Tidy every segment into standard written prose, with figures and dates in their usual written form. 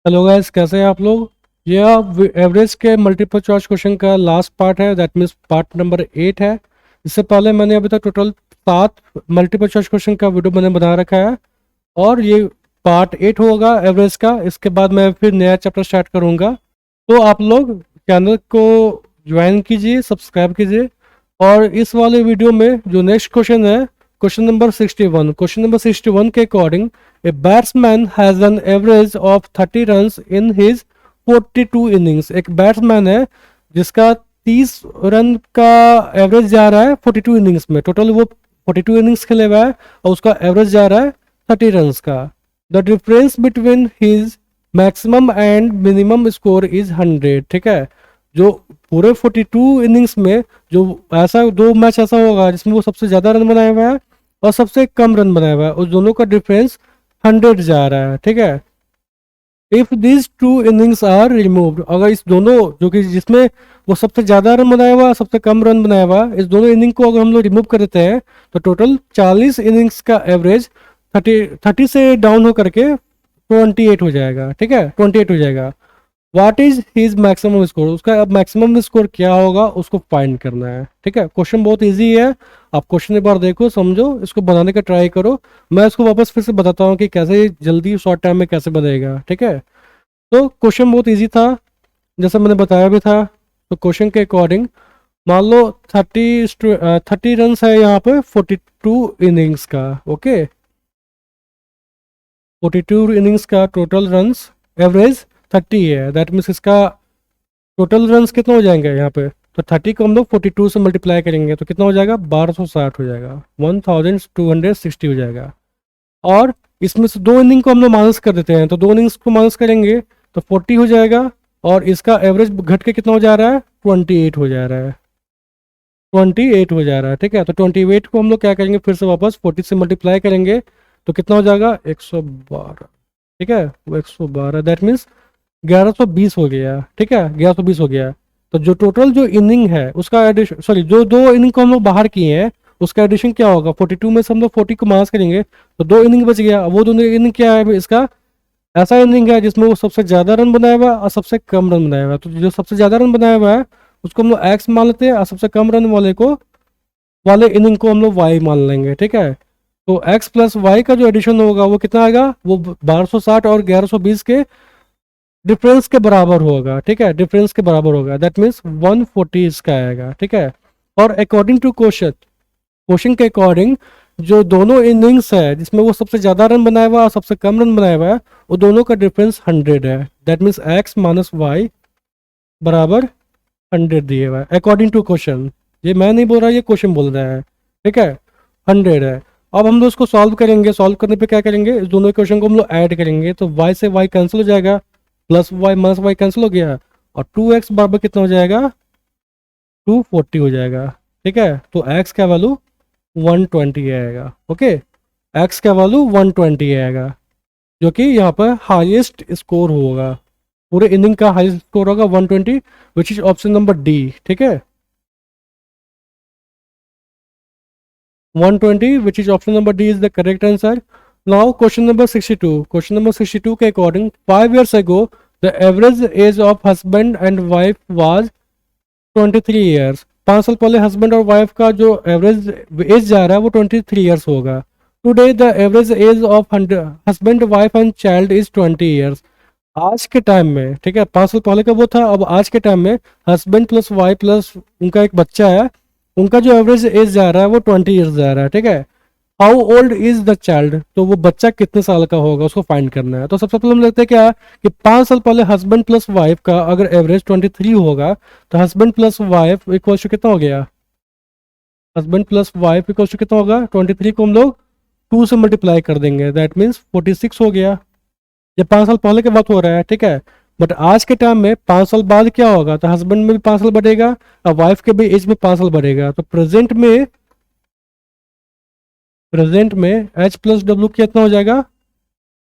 Hello guys, कैसे हैं आप लोग। ये आप एवरेज के मल्टीपल चॉइस क्वेश्चन का लास्ट पार्ट है, दैट मीन्स पार्ट नंबर 8 है। इससे पहले मैंने अभी तक टोटल 7 मल्टीपल चॉइस क्वेश्चन का वीडियो मैंने बना रखा है और ये पार्ट 8 होगा एवरेज का। इसके बाद मैं फिर नया चैप्टर स्टार्ट करूंगा। तो आप लोग चैनल को ज्वाइन कीजिए, सब्सक्राइब कीजिए। और इस वाले वीडियो में जो नेक्स्ट क्वेश्चन है, क्वेश्चन नंबर 61। क्वेश्चन नंबर 61 के according A batsman has an average of 30 runs in his 42 innings। एक बैट्समैन है जिसका 30 रन का एवरेज जा रहा है 42 इनिंग्स में। टोटल वो 42 इनिंग्स खेले हुआ है और उसका एवरेज जा रहा है 30 रन्स का। The difference between his maximum and minimum score is 100। ठीक है, जो पूरे 42 इनिंग्स में जो ऐसा दो मैच ऐसा होगा जिसमें वो सबसे ज्यादा रन बनाया हुआ है और सबसे कम रन बनाया हुआ है, उस दोनों का डिफरेंस 100 जा रहा है। ठीक है, if this two innings are removed, अगर इस दोनों जो कि जिसमें वो सबसे ज्यादा रन बनाया हुआ सबसे कम रन बनाया हुआ, इस दोनों इनिंग को अगर हम लोग रिमूव कर देते हैं तो टोटल 40 इनिंग्स का एवरेज 30 से डाउन होकर के 28 हो जाएगा। ठीक है, 28 हो जाएगा। What is his maximum score, उसका अब मैक्सिमम स्कोर क्या होगा उसको फाइंड करना है। ठीक है, क्वेश्चन बहुत इजी है। आप क्वेश्चन एक बार देखो, समझो, इसको बनाने का ट्राई करो। मैं इसको वापस फिर से बताता हूँ कि कैसे जल्दी शॉर्ट टाइम में कैसे बनेगा। ठीक है, तो क्वेश्चन बहुत इजी था जैसा मैंने बताया भी था। तो क्वेश्चन के अकॉर्डिंग मान लो 30 रन है यहाँ पे 42 इनिंग्स का। ओके, 42 इनिंग्स का टोटल रन्स एवरेज 30 है। दैट मीन्स इसका टोटल रन्स कितना हो जाएंगे यहाँ पे, तो 30 को हम लोग 42 से मल्टीप्लाई करेंगे तो कितना हो जाएगा, 1260 हो जाएगा, 1260 हो जाएगा। और इसमें से दो इनिंग को हम लोग माइनस कर देते हैं, तो दो इनिंग्स को माइनस करेंगे तो 40 हो जाएगा। और इसका एवरेज घट के कितना हो जा रहा है, 28 हो जा रहा है, 28 हो जा रहा है। ठीक है, तो 28 को हम लोग क्या करेंगे, फिर से वापस 40 से मल्टीप्लाई करेंगे तो कितना हो जाएगा, 112। ठीक है, वो 112 दैट मीन्स 1120 हो गया। ठीक है, 1120 हो गया। तो जो टोटल जो इनिंग है उसका एडिशन, सॉरी, जो दो इनिंग को हम लोग बाहर किए हैं उसका एडिशन क्या होगा, 42 में से हम लोग 40 को माइनस करेंगे तो दो इनिंग बच गया। वो दोनों इनिंग क्या है इसका, ऐसा इनिंग है जिसमें वो सबसे ज्यादा रन बनाया हुआ है और सबसे कम रन बनाया हुआ है। तो जो सबसे ज्यादा रन बनाया हुआ है उसको हम लोग एक्स मान लेते हैं और सबसे कम रन वाले इनिंग को हम लोग वाई मान लेंगे। ठीक है, तो एक्स प्लस वाई का जो एडिशन होगा वो कितना आएगा, वो 1260 और 1120 के डिफरेंस के बराबर होगा। ठीक है, डिफरेंस के बराबर होगा, दैट मीन्स 140 इसका आएगा। ठीक है, और अकॉर्डिंग टू क्वेश्चन के अकॉर्डिंग जो दोनों इनिंग्स है जिसमें वो सबसे ज्यादा रन बनाया हुआ और सबसे कम रन बनाया हुआ है वो दोनों का डिफरेंस 100 है। That means x minus y बराबर 100 दिए हुआ है अकॉर्डिंग टू क्वेश्चन। ये मैं नहीं बोल रहा, ये क्वेश्चन बोल रहा है। ठीक है, 100 है। अब हम लोग इसको सॉल्व करेंगे। सॉल्व करने पे क्या करेंगे, इस दोनों क्वेश्चन को हम लोग ऐड करेंगे तो y से y कैंसिल हो जाएगा, plus y minus y cancel हो गया और 2x बराबर कितना हो जाएगा, 240 हो जाएगा। ठीक है, तो x का वैल्यू 120 आएगा। ओके, x का वैल्यू 120 आएगा जो कि यहाँ पर हाईएस्ट स्कोर होगा, पूरे इनिंग का हाईएस्ट स्कोर होगा 120, विच इज ऑप्शन नंबर डी। ठीक है, 120 which is option number D is the correct answer. Now question number 62. Question number 62 के according 5 years ago the average age of husband and wife was 23 years। 5 साल पहले husband और wife का जो average age जा रहा है वो 23 ईयर्स होगा। Today the average age of husband wife and child is 20 years. आज के टाइम में, ठीक है, 5 साल पहले का वो था, अब आज के टाइम में हस्बैंड प्लस वाइफ प्लस उनका एक बच्चा है, उनका जो एवरेज एज जा रहा है वो 20 ईयर्स जा रहा है। ठीक है, how old is the child, तो वो बच्चा कितने साल का होगा उसको फाइंड करना है। तो सबसे पहले हम देखते हैं क्या कि 5 साल पहले हस्बैंड प्लस वाइफ का अगर एवरेज 23 होगा तो husband plus wife equal to कितना हो गया, husband plus wife equal to कितना होगा, 23 को हम लोग 2 से मल्टीप्लाई कर देंगे, दैट मीन्स 46 हो गया। ये 5 साल पहले की बात हो रहा है। ठीक है, बट आज के टाइम में 5 साल बाद क्या होगा, तो हस्बैंड में भी 5 साल बढ़ेगा और वाइफ के भी एज में 5 साल बढ़ेगा। तो प्रेजेंट में एच प्लस डब्ल्यू कितना हो जाएगा,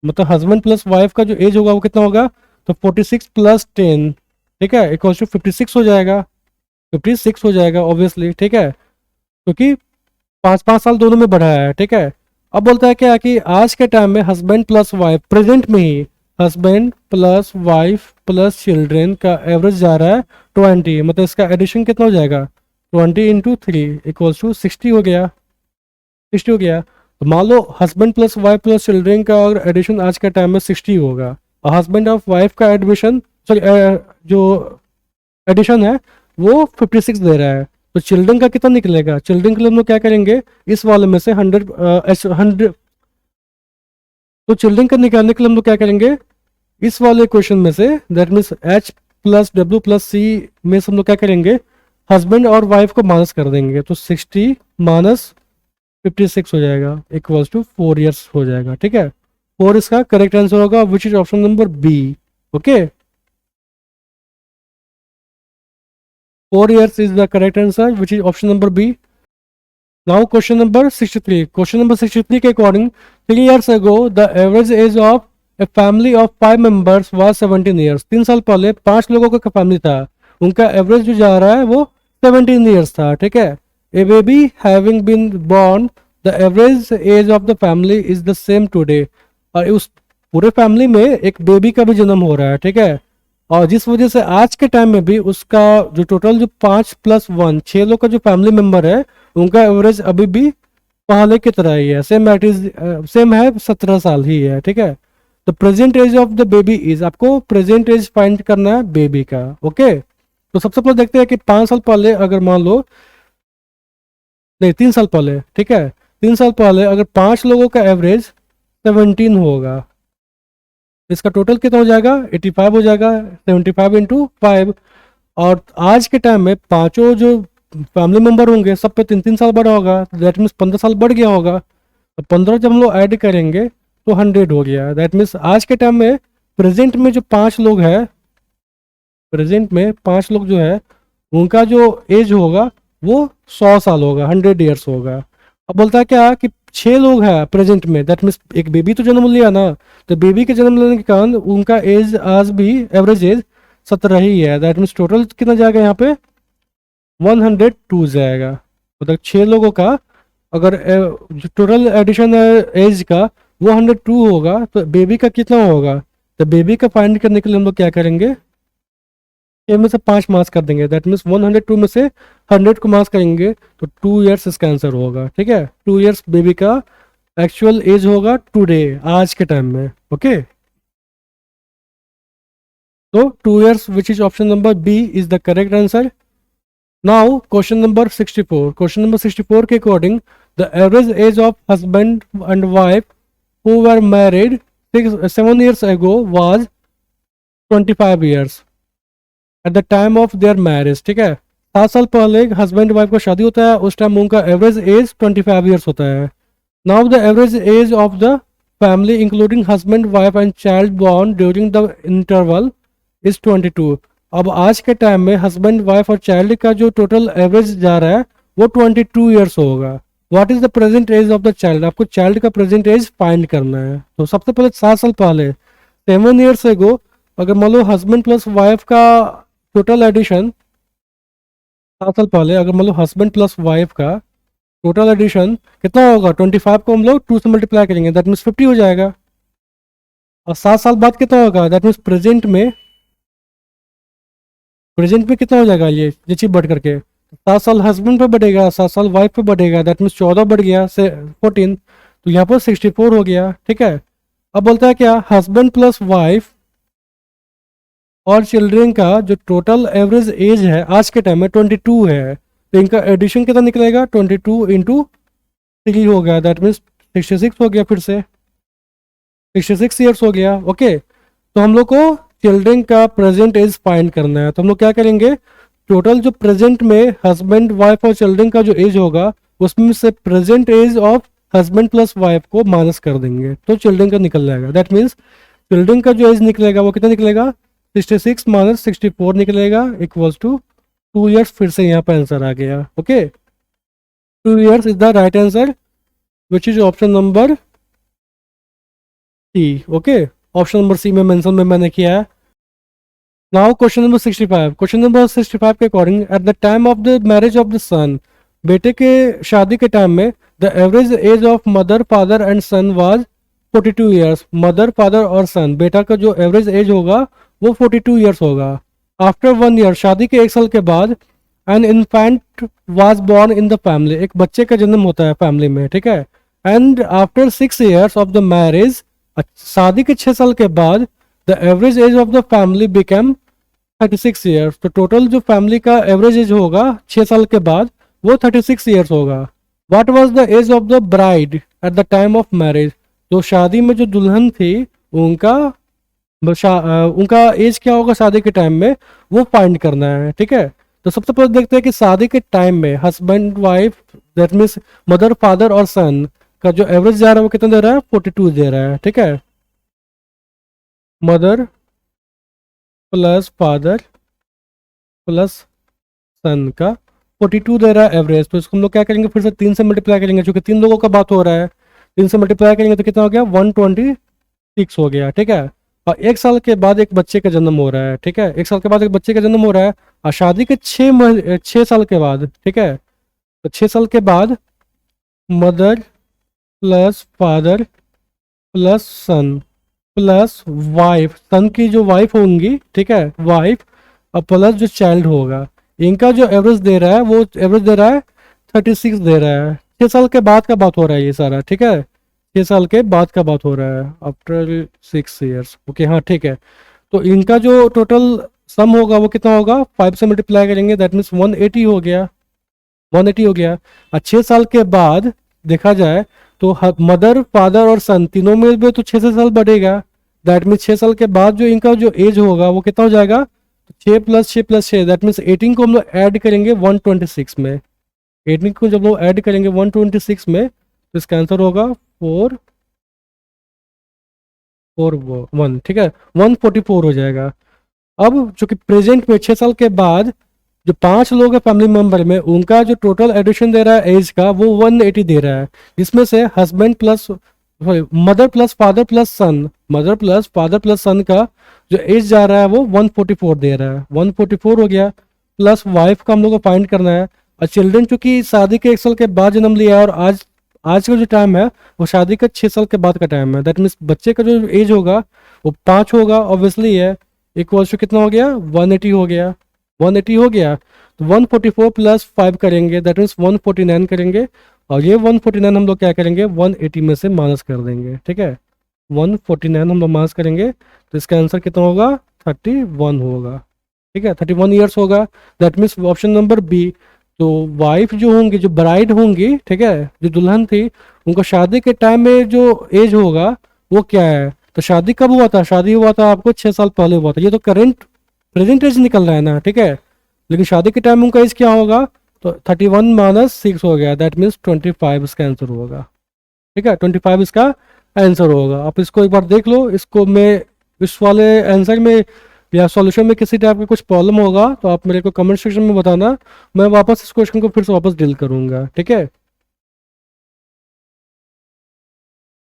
मतलब हस्बैंड प्लस वाइफ का जो एज होगा वो कितना होगा, तो 46 प्लस 10, ठीक है, इक्वल टू 56 हो जाएगा। 56 हो जाएगा ऑब्वियसली। ठीक है, क्योंकि 5 साल दोनों में बढ़ा है। ठीक है, अब बोलता है क्या कि आज के टाइम में हस्बैंड प्लस वाइफ प्रेजेंट में ही husband plus wife plus children का एवरेज जा रहा है 20, मतलब इसका एडिशन कितना हो जाएगा 20 × 3 इक्वल्स टू 60 हो गया। 60 हो गया। तो मान लो husband plus wife plus children का अगर एडिशन आज के टाइम में 60 होगा और हस्बैंड ऑफ वाइफ का एडमिशन सॉरी जो एडिशन है वो 56 दे रहा है, तो चिल्ड्रन का कितना निकलेगा? चिल्ड्रन के लिए हम लोग क्या करेंगे, इस वाले में से 100 तो चिल्ड्रन का निकालने के लिए हम लोग क्या करेंगे, इस वाले क्वेश्चन में say that means H plus W plus C में से हम लोग क्या करेंगे, हस्बैंड और वाइफ को माइनस कर देंगे, तो 60 माइनस 56 हो जाएगा इक्वल्स टू 4 ईयर्स हो जाएगा। ठीक है, 4 इसका करेक्ट आंसर होगा which is option number B. Okay, 4 years is the correct answer, which is option number B. Now question number 63. Question number 63 के according 3 years ago the average age of a family of 5 members was 17 years. 3 साल पहले 5 लोगों का family था, उनका average जो जा रहा है वो 17 years था। ठीक है, a baby having been born the average age of the family is the same today. और उस पूरे फैमिली में एक बेबी का भी जन्म हो रहा है। ठीक है, और जिस वजह से आज के टाइम में भी उसका जो टोटल जो 5 + 1 6 लोग का जो फैमिली मेंबर है उनका एवरेज अभी भी पहले की तरह ही है, सेम है 17 साल ही है। ठीक है, तो present age of the baby is, आपको प्रेजेंट एज फाइंड करना है बेबी का। ओके, तो सबसे पहले देखते हैं कि 5 साल पहले अगर मान लो, नहीं 3 साल पहले, ठीक है 3 साल पहले अगर 5 लोगों का एवरेज 17 होगा, इसका टोटल कितना हो जाएगा 85 हो जाएगा, 75 × 5। और आज के टाइम में पांचों जो फैमिली मेंबर होंगे सब पे 3-3 साल बढ़ा होगा, दैट मीन्स 15 साल बढ़ गया होगा। तो 15 जब हम लोग ऐड करेंगे तो 100 हो गया। दैट मीन्स आज के टाइम में प्रेजेंट में जो 5 लोग हैं, प्रेजेंट में 5 लोग जो है उनका जो एज होगा वो 100 साल होगा, 100 ईयर्स होगा। अब बोलता है क्या कि 6 लोग हैं प्रेजेंट में, दैट मीन्स एक बेबी तो जन्म लिया ना, तो बेबी के जन्म लेने के कारण उनका एज आज भी एवरेज एज 17 ही है। दैट मीन्स टोटल कितना जाएगा यहाँ पे 102 जाएगा। मतलब 6 लोगों का अगर जो टोटल एडिशन है एज का वो 102 होगा, तो बेबी का कितना होगा? तो बेबी का फाइंड करने के लिए हम लोग क्या करेंगे, ये में से 5 मार्क्स कर देंगे, दैट मीन्स 102 में से 100 को मार्क्स करेंगे तो 2 इयर्स इसका आंसर होगा। ठीक है, 2 इयर्स बेबी का एक्चुअल एज होगा टुडे, आज के टाइम में। ओके, तो 2 years which is option number B is the correct answer. Now question number 64। Question number 64 के according the average age of husband and wife who were married 7 years ago was 25 years at the time of their marriage. ठीक है, 7 साल पहले husband wife का शादी होता है, उस टाइम उनका एवरेज एज 25 ईयर्स होता है। Now the average age of the family including husband wife and child born during the interval is 22। अब आज के टाइम में हस्बैंड वाइफ और चाइल्ड का जो टोटल एवरेज जा रहा है वो 22 ईयर्स होगा। What is the present age of the child, आपको चाइल्ड का प्रेजेंट एज फाइंड करना है। तो सबसे पहले 7 साल पहले 7 years ago अगर मान लो हस्बैंड प्लस वाइफ का टोटल एडिशन 7 साल पहले अगर मान लो हस्बैंड प्लस वाइफ का टोटल एडिशन कितना होगा, 25 को हम लोग 2 से मल्टीप्लाई करेंगे, दैट मीन्स 50 हो जाएगा। और 7 साल बाद कितना होगा, दैट मीन्स प्रेजेंट में कितना हो जाएगा, ये चीज बढ़ करके 7 साल हस्बैंड पे बढ़ेगा, 7 साल वाइफ पे बढ़ेगा, दैट मीन्स 14 बढ़ गया से 14, तो यहाँ पर 64 हो गया। ठीक है, अब बोलता है क्या, हस्बैंड प्लस वाइफ और चिल्ड्रन का जो टोटल एवरेज एज है आज के टाइम में 22 है, तो इनका एडिशन कितना निकलेगा 22 × 3 हो गया, दैट मीन्स 66 हो गया, फिर से 66 ईयर्स हो गया। ओके, तो हम लोग को चिल्ड्रन का प्रेजेंट एज फाइंड करना है, तो हम लोग क्या करेंगे, टोटल जो प्रेजेंट में हस्बैंड वाइफ और चिल्ड्रन का जो एज होगा उसमें से present age of husband plus wife को माइनस कर देंगे तो चिल्ड्रन का निकल जाएगा। दैट मीन्स चिल्ड्रन का जो एज निकलेगा वो कितना निकलेगा, 66 - 64 निकलेगा इक्वल्स टू 2 इयर्स। फिर से यहाँ पे आंसर आ गया। Okay, 2 years is the right answer which is option number C. Okay, option number C में मेंशन में मैंने किया है। Now question number 65। Question number 65 के according at the time of the marriage of the son, बेटे के शादी के टाइम में the average age of mother father and son was 42 years, mother father और सन, बेटा का जो एवरेज एज होगा वो 42 ईयर्स होगा। आफ्टर 1 ईयर, शादी के 1 साल के बाद, an infant was born in the family, एक बच्चे का जन्म होता है फैमिली में, ठीक है। And after 6 years of the marriage, शादी के 6 साल के बाद, the average age of the family become 36 years, तो टोटल जो फैमिली का एवरेज एज होगा 6 साल के बाद वो 36 ईयर्स होगा। What was the age of the bride at the time of marriage, तो शादी में जो दुल्हन थी उनका उनका एज क्या होगा शादी के टाइम में, वो फाइंड करना है, ठीक है। तो सबसे पहले देखते हैं कि शादी के टाइम में husband wife, that means mother father और सन का जो एवरेज जा रहा है वो कितना दे रहा है, 42 दे रहा है, ठीक है। Mother plus father plus son का 42 दे रहा है एवरेज, तो इसको हम लोग क्या करेंगे, फिर से 3 से मल्टीप्लाई करेंगे, क्योंकि 3 लोगों का बात हो रहा है। 3 से मल्टीप्लाई करेंगे तो कितना हो गया, 126 हो गया, ठीक है। और 1 साल के बाद एक बच्चे का जन्म हो रहा है, ठीक है। 1 साल के बाद एक बच्चे का जन्म हो रहा है, और शादी के 6 साल के बाद, ठीक है। तो 6 साल के बाद मदर प्लस फादर प्लस सन प्लस वाइफ, सन की जो वाइफ होंगी, ठीक है, वाइफ, और प्लस जो चाइल्ड होगा, इनका जो एवरेज दे रहा है वो एवरेज दे रहा है 36 दे रहा है। 6 साल के बाद का बात हो रहा है ये सारा, ठीक है। 6 साल के बाद का बात हो रहा है, आफ्टर 6 ईयर्स, ओके, हाँ ठीक है। तो इनका जो टोटल सम होगा वो कितना होगा, 5 से मल्टीप्लाई करेंगे, दैट मीन्स 180 हो गया, 180 हो गया। और 6 साल के बाद देखा जाए तो मदर फादर और सन तीनों में भी तो 6 साल बढ़ेगा, दैट मीन्स 6 साल के बाद जो इनका जो एज होगा वो कितना हो जाएगा, 6 + 6 + 6, दैट मीन्स 18 को हम लोग ऐड करेंगे 126 में। 18 को जब लोग ऐड करेंगे 126 में तो इसका आंसर होगा 441, ठीक है, 144 हो जाएगा। अब जो कि प्रेजेंट में 6 साल के बाद जो 5 लोग हैं फैमिली मेंबर में, उनका जो टोटल एडिशन दे रहा है एज का वो 180 दे रहा है, जिसमें से husband plus mother plus father plus son, mother plus father plus son का जो एज जा रहा है वो 144 दे रहा है, 144 हो गया। प्लस वाइफ का हम लोग को फाइंड करना है, और चिल्ड्रन चूंकि शादी के 1 साल के बाद जन्म लिया है, और आज आज का जो टाइम है वो शादी का 6 साल के बाद का टाइम है, दैट मीन्स बच्चे का जो एज होगा वो 5 होगा ऑब्वियसली है, इक्वल्स टू कितना हो गया, 180 हो गया, 180 हो गया। तो 144 + 5 करेंगे, दैट मीन्स 149 करेंगे, और ये 149 हम लोग क्या करेंगे, 180 में से माइनस कर देंगे, ठीक है। 149 हम लोग माइनस करेंगे तो इसका आंसर कितना होगा, 31 होगा, ठीक है, 31 ईयर्स होगा, that means option number B. तो वाइफ जो होंगी, जो ब्राइड होंगी, ठीक है, जो दुल्हन थी, उनको शादी के टाइम में जो एज होगा वो क्या है, तो शादी कब हुआ था, शादी हुआ था आपको 6 साल पहले हुआ था, ये तो करेंट प्रेजेंट एज निकल रहा है ना, ठीक है। लेकिन शादी के टाइम उनका एज क्या होगा, तो 31 - 6 हो गया, दैट मीन्स 25 इसका आंसर होगा, ठीक है, 25 इसका आंसर होगा। आप इसको एक बार देख लो, इसको मैं इस वाले आंसर में या सॉल्यूशन में किसी टाइप का कुछ प्रॉब्लम होगा तो आप मेरे को कमेंट सेक्शन में बताना, मैं वापस इस क्वेश्चन को फिर से वापस डील करूंगा, ठीक है।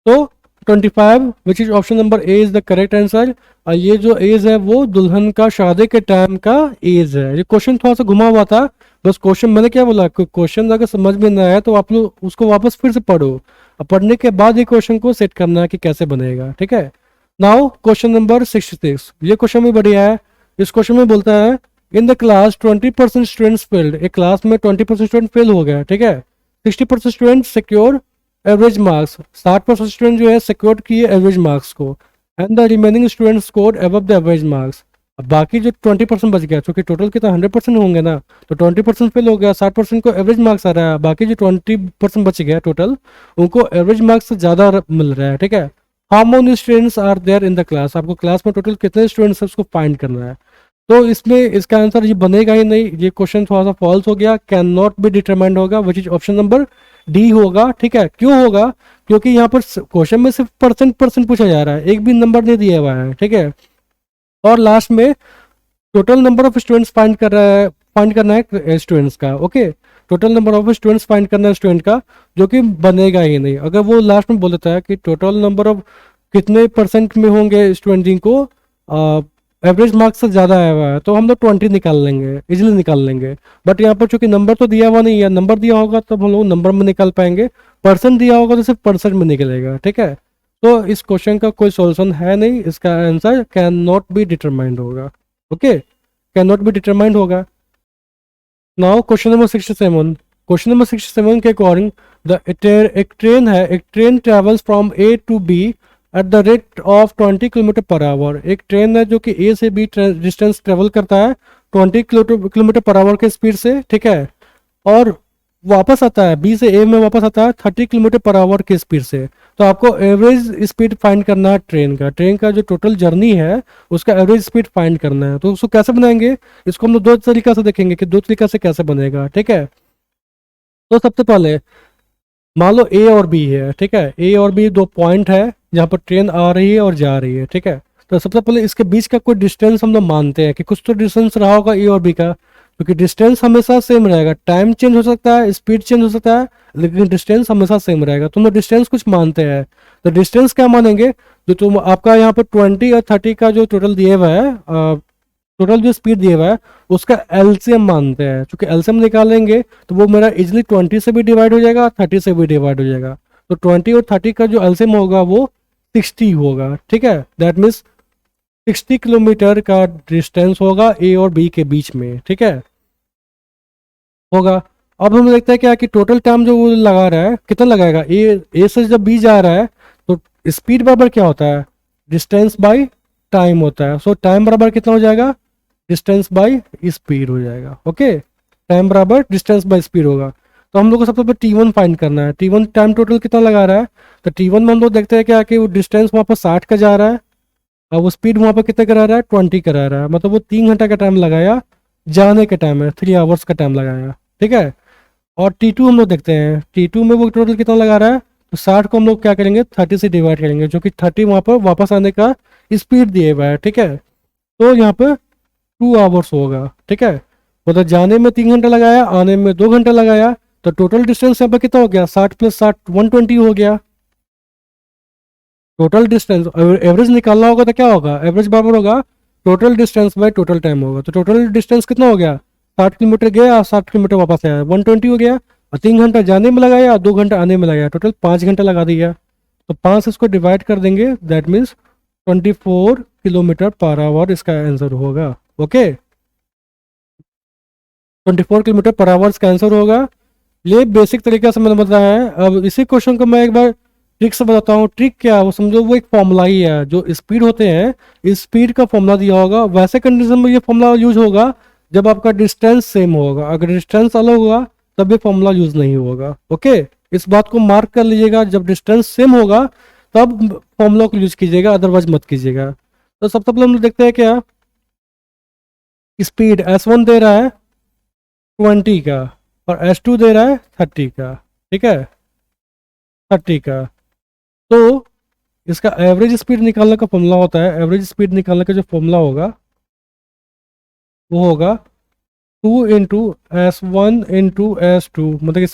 तो 25 विच is option number A is the correct answer. और ये जो एज है वो दुल्हन का शादी के टाइम का एज है। ये क्वेश्चन थोड़ा सा घुमा हुआ था, बस क्वेश्चन मैंने क्या बोला, क्वेश्चन अगर समझ में ना आया तो आप लोग उसको वापस फिर से पढ़ो, और पढ़ने के बाद ये क्वेश्चन को सेट करना है कि कैसे बनेगा, ठीक है। नाउ क्वेश्चन नंबर 66, ये क्वेश्चन भी बढ़िया है। इस क्वेश्चन में बोलता है इन द क्लास 20% स्टूडेंट्स फेल्ड, एक क्लास में 20% स्टूडेंट फेल हो गया, ठीक है। 60% student secure average marks, 60% student जो है सिक्योर किए एवरेज मार्क्स को, and the remaining student score above the average marks. अब बाकी जो 20% बच गया, क्योंकि टोटल कितना 100% होंगे ना, तो 20% फेल हो गया, 60% को एवरेज मार्क्स आ रहा है, बाकी जो 20% बच गया टोटल उनको एवरेज मार्क्स से ज़्यादा मिल रहा है, ठीक है। How many students are there in the class, आपको क्लास में टोटल कितने स्टूडेंट्स है उसको फाइंड करना है। तो इसमें इसका आंसर ये बनेगा ही नहीं, ये क्वेश्चन थोड़ा सा फॉल्स हो गया, कैन नॉट बी डिटरमाइंड होगा, which is option number D होगा, ठीक है। क्यों होगा, क्योंकि यहाँ पर क्वेश्चन में सिर्फ परसेंट पूछा जा रहा है, एक भी नंबर नहीं दिया हुआ है, ठीक है। और लास्ट में total number of students find करना है स्टूडेंट्स का, okay. Total number of students find करना है स्टूडेंट का, जो कि बनेगा ही नहीं। अगर वो लास्ट में बोल देता है कि टोटल नंबर ऑफ कितने परसेंट में होंगे स्टूडेंट जिनको एवरेज मार्क्स से ज़्यादा आया हुआ है, तो हम लोग 20 निकाल लेंगे, इजिली निकाल लेंगे। बट यहाँ पर चूंकि नंबर तो दिया हुआ नहीं है, नंबर दिया होगा तब हम लोग नंबर में निकाल पाएंगे, परसेंट दिया होगा तो सिर्फ परसेंट में निकलेगा, ठीक है। तो इस क्वेश्चन का कोई सॉल्यूशन है नहीं, इसका answer can not be determined होगा। Okay, can not be determined होगा। Now question number 67। Question number 67 के अकॉर्डिंग एक ट्रेन है, एक train travels from A to B at the rate of 20 kilometre per hour. एक ट्रेन है जो कि ए से बी डिस्टेंस ट्रेवल करता है 20 किलोमीटर पर आवर के स्पीड से, ठीक है, और वापस आता है बी से ए में वापस आता है 30 किलोमीटर पर आवर की स्पीड से। तो आपको एवरेज स्पीड फाइंड करना है ट्रेन का जो टोटल जर्नी है उसका एवरेज स्पीड फाइंड करना है। तो उसको कैसे बनाएंगे, इसको हम लोग दो तरीका से देखेंगे कि दो तरीका से कैसे बनेगा, ठीक है। तो सबसे पहले मान लो ए और बी है, ठीक है, ए और बी दो पॉइंट है जहाँ पर ट्रेन आ रही है और जा रही है, ठीक है। तो सबसे पहले इसके बीच का कोई डिस्टेंस हम लोग मानते हैं कि कुछ तो डिस्टेंस रहा होगा ए और बी का, क्योंकि डिस्टेंस हमेशा सेम रहेगा। टाइम चेंज हो सकता है, स्पीड चेंज हो सकता है, लेकिन डिस्टेंस हमेशा सेम रहेगा। तुम लोग डिस्टेंस कुछ मानते हैं, तो डिस्टेंस क्या मानेंगे, जो तुम आपका यहाँ पर 20 और 30 का जो टोटल दिए हुआ है, टोटल जो स्पीड दिया हुआ है उसका एलसीएम मानते हैं। क्योंकि एलसीएम निकालेंगे तो वो मेरा इजिली 20 से भी डिवाइड हो जाएगा, 30 से भी डिवाइड हो जाएगा। तो 20 और 30 का जो एलसीएम होगा वो 60 होगा, ठीक है। दैट मीन्स 60 किलोमीटर का डिस्टेंस होगा ए और बी के बीच में, ठीक है, होगा। अब हम देखते हैं क्या कि टोटल टाइम जो वो लगा रहा है कितना लगाएगा, ए से जब बी जा रहा है तो स्पीड बराबर क्या होता है, डिस्टेंस बाय टाइम होता है। सो टाइम बराबर कितना हो जाएगा, डिस्टेंस बाय स्पीड हो जाएगा। ओके, टाइम बराबर डिस्टेंस बाय स्पीड होगा। तो हम लोग को सबसे पहले T1 फाइंड करना है। T1 टाइम टोटल कितना लगा रहा है, तो T1 में हम लोग देखते हैं क्या कि वो डिस्टेंस वहाँ पर 60 का जा रहा है और वो स्पीड वहाँ पर कितना करा रहा है, 20 करा रहा है। मतलब वो 3 घंटा का टाइम लगाया, जाने के टाइम है 3 आवर्स का टाइम लगाया, ठीक है। और T2 हम लोग देखते हैं, T2 में वो टोटल कितना लगा रहा है, तो 60 को हम लोग क्या करेंगे 30 से डिवाइड करेंगे, जो कि 30 वहाँ पर वापस आने का स्पीड दिए हुआ है, ठीक है। तो यहाँ पर 2 आवर्स होगा, ठीक है। मतलब जाने में 3 घंटा लगाया, आने में 2 घंटा लगाया, तो टोटल डिस्टेंस यहाँ पर कितना हो गया, 60 + 60 120 हो गया टोटल डिस्टेंस। एवरेज निकालना होगा तो क्या होगा, एवरेज बराबर होगा total distance by total time होगा। तो टोटल डिस्टेंस कितना हो गया, 60 किलोमीटर गया, 60 किलोमीटर वापस आया, 120 हो गया। और 3 घंटा जाने में लगाया, 2 घंटा आने में लगाया, टोटल 5 घंटा लगा दिया। तो 5 से इसको डिवाइड कर देंगे, that means 24 kilometre per our इसका आंसर होगा। ओके, 24 किलोमीटर पर आवर इसका आंसर होगा। ये बेसिक तरीका से मैंने बताया है। अब इसी क्वेश्चन को मैं एक बार ट्रिक से बताता हूँ। ट्रिक क्या, वो समझो वो एक फॉर्मूला ही है, जो स्पीड होते हैं इस स्पीड का फॉर्मूला दिया होगा। वैसे कंडीशन में ये फॉर्मूला यूज होगा जब आपका डिस्टेंस सेम होगा, अगर डिस्टेंस अलग होगा तब ये फॉर्मूला यूज नहीं होगा। ओके, इस बात को मार्क कर लीजिएगा, जब डिस्टेंस सेम होगा तब फॉर्मूला को यूज कीजिएगा, अदरवाइज मत कीजिएगा। तो सबसे पहले हम लोग देखते हैं क्या, स्पीड S1 दे रहा है 20 का और S2 दे रहा है 30 का, ठीक है, 30 का। तो इसका एवरेज स्पीड निकालने का फॉर्मूला होता है, एवरेज स्पीड निकालने का जो फॉर्मूला होगा वो होगा 2 इंटू S1 इंटू S2, मतलब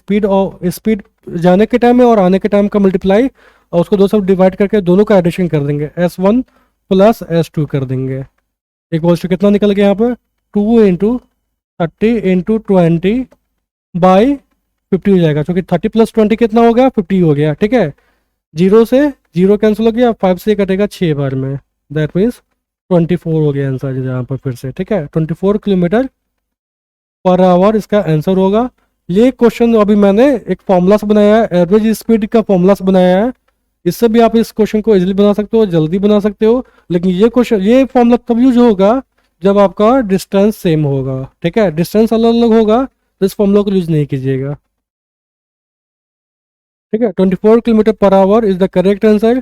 स्पीड जाने के टाइम में और आने के टाइम का मल्टीप्लाई, और उसको दो सब डिवाइड करके दोनों का एडिशन कर देंगे, S1 + S2 कर देंगे। एक वॉल्स कितना निकल गया यहाँ पर, 2 इंटू 30 इंटू 20 बाई 50 हो जाएगा, क्योंकि 30 + 20 कितना हो गया, 50 हो गया, ठीक है। 0 से 0 कैंसिल हो गया, 5 से कटेगा 6 बार में, दैट मीन्स 24 हो गया आंसर यहाँ पर फिर से, ठीक है। 24 किलोमीटर पर आवर इसका आंसर होगा। ये क्वेश्चन अभी मैंने एक फॉर्मूला से बनाया है, एवरेज स्पीड का फॉर्मूला से बनाया है। इससे भी आप इस क्वेश्चन को इजीली बना सकते हो, जल्दी बना सकते हो, लेकिन ये फॉर्मूला तब यूज होगा जब आपका डिस्टेंस सेम होगा, ठीक है। डिस्टेंस अलग अलग होगा तो इस फॉर्मूला को यूज नहीं कीजिएगा, ठीक है। 24 kilometre per hour is the correct answer.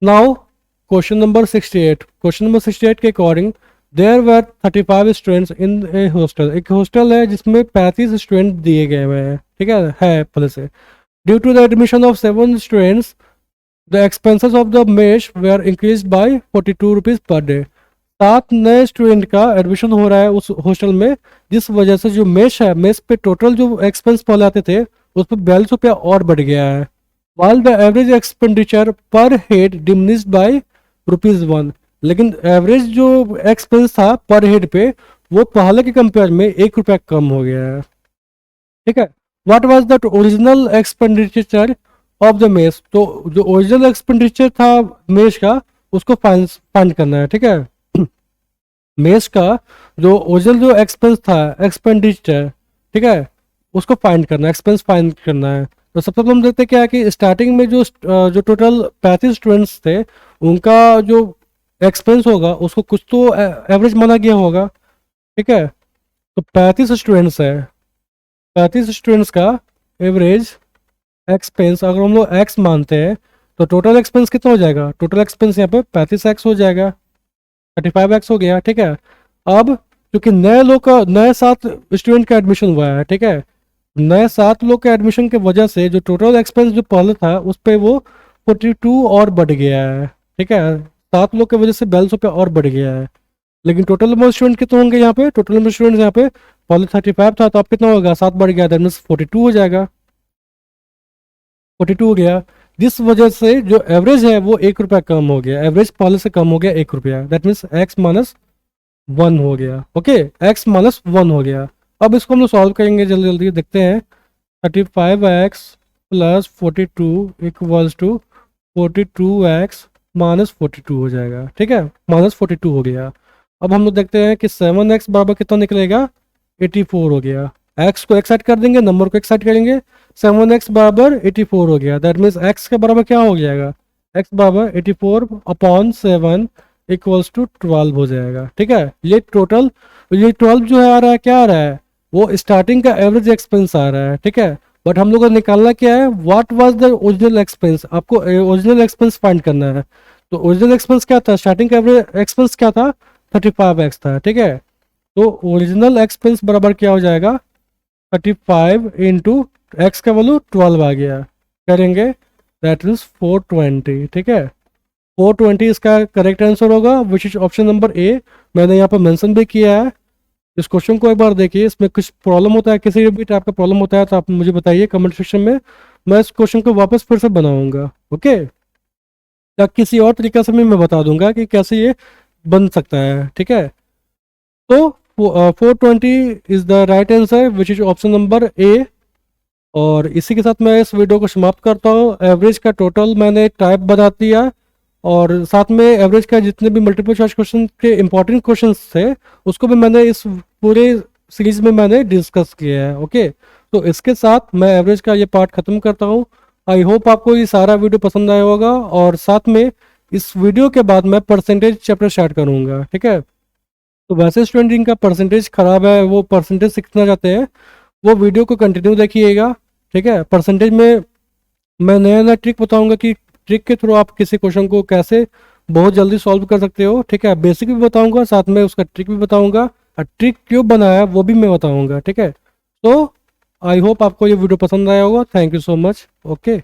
Now question number 68। Question number 68 के according there were 35 students in a hostel. एक हॉस्टल है जिसमें 35 स्टूडेंट दिए गए हुए हैं, ठीक है पहले से। Due to the admission of 7 students the expenses of the mess were increase by 42 rupees per day. 7 नए स्टूडेंट का एडमिशन हो रहा है उस हॉस्टल में, जिस वजह से जो मेस है, मेस पे टोटल जो एक्सपेंस पहले आते थे उस पर 42 रुपया और बढ़ गया है। while the average expenditure per head diminished by ₹1। लेकिन एवरेज जो एक्सपेंस था पर हेड पे वो पहले के कंपेयर में 1 रुपया कम हो गया है, ठीक है। What was the original expenditure of the mess, तो जो ओरिजिनल एक्सपेंडिचर था मेस का उसको फाइंड करना है, ठीक है। मेस का जो ओरिजिनल जो एक्सपेंस था एक्सपेंडिचर, ठीक है, उसको फाइंड करना है, एक्सपेंस फाइंड करना है। तो सबसे पहले हम देखते हैं क्या है कि स्टार्टिंग में जो टोटल 35 स्टूडेंट्स थे उनका जो एक्सपेंस होगा उसको कुछ तो एवरेज माना गया होगा, ठीक है। तो 35 स्टूडेंट्स है, 35 स्टूडेंट्स का एवरेज एक्सपेंस अगर हम लोग एक्स मानते हैं तो टोटल एक्सपेंस कितना हो जाएगा, टोटल एक्सपेंस यहाँ पे 35x हो जाएगा, 35x हो गया, ठीक है। अब क्योंकि नए लोग का नए 7 स्टूडेंट का एडमिशन हुआ है, ठीक है, नए 7 लोग के एडमिशन की वजह से जो टोटल एक्सपेंस जो पहले था उस पर वो 42 और बढ़ गया है, ठीक है। 7 लोग की वजह से 42 और बढ़ गया है। लेकिन टोटल नंबर स्टूडेंट कितने होंगे यहाँ पे, टोटल नंबर स्टूडेंट्स यहाँ पे पहले 35 था तो अब कितना होगा, 7 बढ़ गया, दैट मीन्स 42 हो जाएगा, 42 हो गया। जिस वजह से जो एवरेज है वो 1 रुपया कम हो गया, एवरेज पहले से कम हो गया 1 रुपया, दैट मीन्स एक्स माइनस 1 हो गया, ओके, एक्स माइनस 1 हो गया। अब इसको हम लोग सॉल्व करेंगे, जल्दी जल्दी देखते हैं। 35x plus 42 equals to 42x minus 42 हो जाएगा, ठीक है, माइनस 42 हो गया। अब हम लोग देखते हैं कि 7x बराबर कितना निकलेगा, 84 हो गया। x को एक साइड कर देंगे, नंबर को एक साइड करेंगे, 7x बराबर 84 हो गया, दैट मीन्स x के बराबर क्या हो जाएगा, x बराबर 84 अपॉन 7 इक्वल्स टू 12 हो जाएगा, ठीक है। ये 12 जो है आ रहा है, क्या आ रहा है, वो स्टार्टिंग का एवरेज एक्सपेंस आ रहा है, ठीक है। बट हम लोग को निकालना क्या है, what was the original expense, आपको ओरिजिनल एक्सपेंस फाइंड करना है। तो ओरिजिनल एक्सपेंस क्या था, स्टार्टिंग का एवरेज एक्सपेंस क्या था, 35x था, ठीक है। तो ओरिजिनल एक्सपेंस बराबर क्या हो जाएगा, 35 इंटू एक्स का वैल्यू 12 आ गया, करेंगे दैट मीन्स 420, ठीक है। 420 इसका करेक्ट आंसर होगा, which is option number A. मैंने यहाँ पर मेंशन भी किया है। इस क्वेश्चन को एक बार देखिए, इसमें कुछ प्रॉब्लम होता है, किसी भी टाइप का प्रॉब्लम होता है तो आप मुझे बताइए कमेंट सेक्शन में, मैं इस क्वेश्चन को वापस फिर से बनाऊंगा, ओके, या किसी और तरीके से मैं बता दूंगा कि कैसे ये बन सकता है, ठीक है। तो 420 is the right answer which is option number A. और इसी के साथ मैं इस वीडियो को समाप्त करता हूँ। एवरेज का टोटल मैंने टाइप बता दिया और साथ में एवरेज का जितने भी मल्टीपल चॉइस क्वेश्चन के इंपॉर्टेंट क्वेश्चंस थे उसको भी मैंने इस पूरे सीरीज में मैंने डिस्कस किया है, ओके। तो इसके साथ मैं एवरेज का ये पार्ट खत्म करता हूँ। आई होप आपको ये सारा वीडियो पसंद आया होगा और साथ में इस वीडियो के बाद मैं परसेंटेज चैप्टर स्टार्ट करूँगा, ठीक है। तो वैसे स्टूडेंट जिनका परसेंटेज खराब है, वो परसेंटेज सीखना चाहते हैं, वो वीडियो को कंटिन्यू देखिएगा, ठीक है। परसेंटेज में मैं नया नया ट्रिक बताऊंगा कि ट्रिक के थ्रू आप किसी क्वेश्चन को कैसे बहुत जल्दी सॉल्व कर सकते हो, ठीक है। बेसिक भी बताऊंगा, साथ में उसका ट्रिक भी बताऊंगा और ट्रिक क्यों बनाया वो भी मैं बताऊंगा, ठीक है। तो आई होप आपको ये वीडियो पसंद आया होगा। Thank you so much, okay.